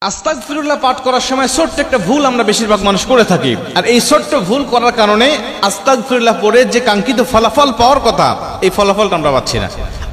আস্তাগফিরুল্লাহ পাঠ করার সময় ছোট্ট একটা ভুল আমরা বেশিরভাগ মানুষ করে থাকি, আর এই ছোট্ট ভুল করার কারণে আস্তাগফিরুল্লাহ পড়ে যে কাঙ্ক্ষিত ফলাফল পাওয়ার কথা, এই ফলাফলটা আমরা পাচ্ছি না।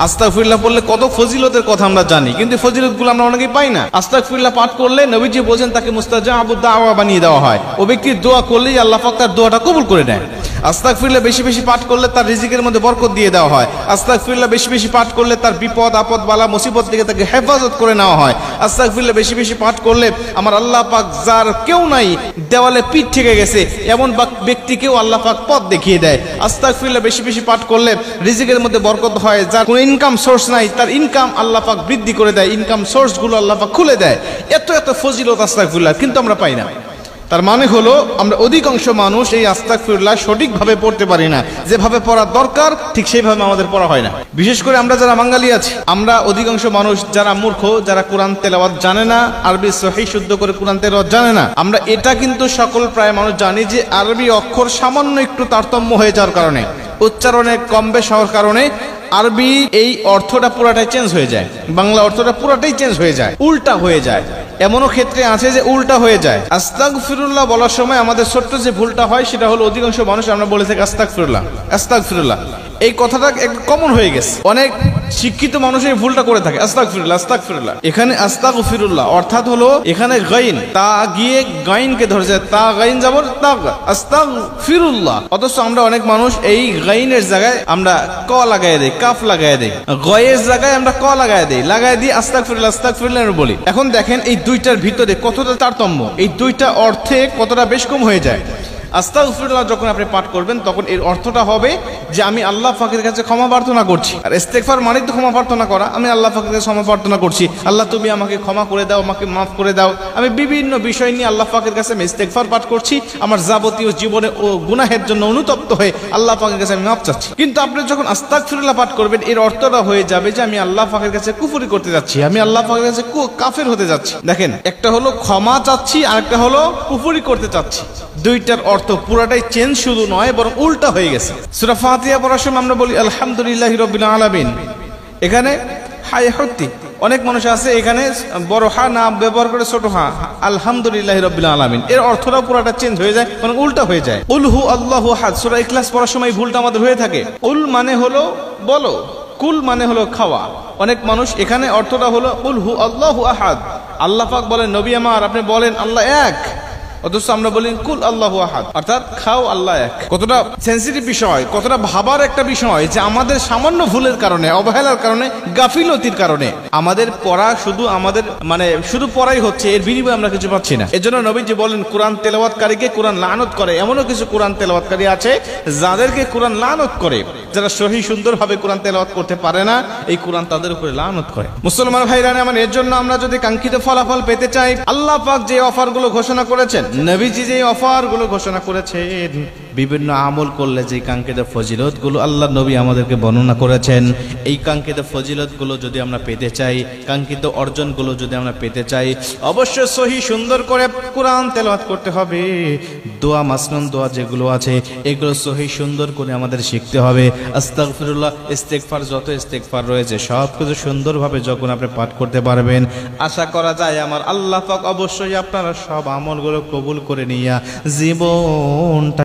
আস্তাগফিরুল্লাহ পড়লে কত ফজিলতের কথা আমরা জানি, কিন্তু ফজিলতগুলো আমরা অনেকেই পাই না। আস্তাগফিরুল্লাহ পাঠ করলে নবীজি বলেন তাকে মুস্তাজাবুদ দাওয়া বানিয়ে দেওয়া হয়। ও ব্যক্তির দোয়া করলেই আল্লাহ পাক তার দোয়াটা কবুল করে নেয়। আস্তাগফিরুল্লাহ বেশি বেশি পাঠ করলে তার রিজিকের মধ্যে বরকত দিয়ে দেওয়া হয়। আস্তাগফিরুল্লাহ বেশি বেশি পাঠ করলে তার বিপদ আপদ বালা মুসিবত থেকে তাকে হেফাজত করে নেওয়া হয়। আস্তাগফিরুল্লাহ বেশি বেশি পাঠ করলে আমার আল্লাহ পাক যার কেউ নাই, দেওয়ালে পিঠ থেকে গেছে এমন ব্যক্তিকেও আল্লাহ পাক পথ দেখিয়ে দেয়। আস্তাগফিরুল্লাহ বেশি বেশি পাঠ করলে রিজিকের মধ্যে বরকত হয়। যার কোনো ইনকাম সোর্স নাই তার ইনকাম আল্লাহ পাক বৃদ্ধি করে দেয়, ইনকাম সোর্স গুলো আল্লাহ পাক খুলে দেয়। এত এত ফজিলত আস্তাগফিরুল্লাহ, কিন্তু আমরা পাই না। তার মানে হলো আমরা অধিকাংশ মানুষ এই আস্তাগফিরুল্লাহ সঠিকভাবে পড়তে পারি না। যেভাবে পড়ার দরকার ঠিক সেইভাবে আমাদের পড়া হয় না। বিশেষ করে আমরা যারা বাঙালি আছি, আমরা অধিকাংশ মানুষ যারা মূর্খ, যারা কোরআন তেলাওয়াত জানে না, আরবি সহিহ শুদ্ধ করে কোরআন তেলাওয়াত জানে না। আমরা এটা কিন্তু সকল প্রায় মানুষ জানি যে আরবি অক্ষর সামান্য একটু তারতম্য হয়ে যাওয়ার কারণে, উচ্চারণে কম বেশ হওয়ার কারণে আরবি এই অর্থটা পুরাটাই চেঞ্জ হয়ে যায়, বাংলা অর্থটা পুরাটাই চেঞ্জ হয়ে যায়, উল্টা হয়ে যায়। এমনও ক্ষেত্রে আছে যে উল্টা হয়ে যায়। আস্তাগফিরুল্লাহ বলার সময় আমাদের ছোট্ট যে ভুলটা হয় সেটা হলো অধিকাংশ মানুষ আমরা বলে থাকি আস্তাগফিরুল্লাহ আস্তাগফিরুল্লাহ। এই কথাটা একটু কমন হয়ে গেছে, অনেক শিক্ষিত মানুষ এই ভুলটা করে থাকে। আস্তাগফিরুল্লাহ আস্তাগফিরুল্লাহ, এখানে আস্তাগফিরুল্লাহ অর্থাৎ হলো এখানে গাইন, তা গিয়ে গাইনকে ধরেছে, তা গাইন যাবর তাগ আস্তাগফিরুল্লাহ। অথচ আমরা অনেক মানুষ এই গাইনের জায়গায় আমরা ক লাগাই দেই, কাফ লাগাই দেই, গয়ের জায়গায় আমরা ক লাগাই দিয়ে আস্তাগফিরুল্লাহ আস্তাগফিরুল্লাহ বলি। এখন দেখেন এই দুইটার ভিতরে কতটা তারতম্য, এই দুইটা অর্থে কতটা বেশ কম হয়ে যায়। আস্তাগফিরুল্লাহ যখন আপনি পাঠ করবেন তখন এর অর্থটা হবে যে আমি আল্লাহ পাকের কাছে ক্ষমা প্রার্থনা করছি। আর ইস্তেগফার মানে তো ক্ষমা প্রার্থনা করা। আমি আল্লাহ পাকের কাছে ক্ষমা প্রার্থনা করছি, আল্লাহ তুমি আমাকে ক্ষমা করে দাও, আমাকে মাফ করে দাও। আমি বিভিন্ন বিষয় নিয়ে আল্লাহ পাকের কাছে আমি ইস্তেগফার পাঠ করছি, আমার যাবতীয় জীবনে ও গুনাহের জন্য অনুতপ্ত হয়ে আল্লাহ পাকের কাছে আমি মাফ চাচ্ছি। কিন্তু আপনি যখন আস্তাগফিরুল্লাহ পাঠ করবেন এর অর্থটা হয়ে যাবে যে আমি আল্লাহ পাকের কাছে কুফরি করতে যাচ্ছি, আমি আল্লাহ পাকের কাছে কাফের হতে যাচ্ছি। দেখেন, একটা হলো ক্ষমা চাচ্ছি আর একটা হলো কুফরি করতে চাচ্ছি। দুইটার অর্থ পুরাটাই চেঞ্জ শুধু নয় বরং উল্টা হয়ে গেছে। সূরা ফাতিহা পড়ার সময় আমরা বলি আলহামদুলিল্লাহি রাব্বিল আলামিন, এখানে হায় হতি অনেক মানুষ আছে এখানে বড় হা না ব্যবহার করে ছোট হা আলহামদুলিল্লাহি রাব্বিল আলামিন, এর অর্থটাও পুরাটা চেঞ্জ হয়ে যায়, মানে উল্টা হয়ে যায়। কুল হু আল্লাহু আহাদ, সূরা ইখলাস পড়ার সময় ভুলটা আমাদের হয়ে থাকে। কুল মানে হলো বলো, কুল মানে হলো খাওয়া। অনেক মানুষ এখানে অর্থটা হলো কুল হু আল্লাহু আহাদ, আল্লাহ পাক বলেন নবী আমার আপনি বলেন আল্লাহ এক, অথচ আমরা বলি কুল আল্লাহু আহাদ, অর্থাৎ খাও আল্লাহ এক। কতটা সেন্সিটিভ বিষয়, কতটা ভাবার একটা বিষয় যে আমাদের সামান্য ভুলের কারণে, অবহেলার কারণে, গাফিলতির কারণে আমাদের পড়া শুধু আমাদের শুধু পড়াই হচ্ছে, এর বিনিময়ে আমরা কিছু পাচ্ছি না। এজন্য নবীজি বলেন কোরআন তেলাওয়াতকারীকে কোরআন লানত করে। এমনও কিছু কোরআন তেলাওয়াতকারী আছে যাদেরকে কোরআন লানত করে, যারা সহি সুন্দরভাবে কোরআন তেলাওয়াত করতে পারে না, এই কোরআন তাদের উপরে লানত করে। মুসলমান ভাইরা আমার, এর জন্য আমরা যদি কাঙ্ক্ষিত ফলাফল পেতে চাই, আল্লাহ পাক যে অফারগুলো ঘোষণা করেছেন, নবীজি যে অফারগুলো ঘোষণা করেছেন, বিভিন্ন আমল করলে যে কাঙ্ক্ষিত ফজিলতগুলো আল্লাহ নবী আমাদেরকে বর্ণনা করেছেন, এই কাঙ্ক্ষিত ফজিলতগুলো যদি আমরা পেতে চাই, কাঙ্ক্ষিত অর্জনগুলো যদি আমরা পেতে চাই, অবশ্যই সহি সুন্দর করে কোরআন তেলাওয়াত করতে হবে। দোয়া মাসনুন দোয়া যেগুলো আছে এগুলো সহি সুন্দর করে আমাদের শিখতে হবে। আস্তাগফিরুল্লাহ ইস্তেগফার, যত ইস্তেগফার রয়েছে সব কিছু সুন্দরভাবে যখন আপনি পাঠ করতে পারবেন, আশা করা যায় আমার আল্লাহ পাক অবশ্যই আপনারা সব আমলগুলো কবুল করে নিয়ে জীবনটা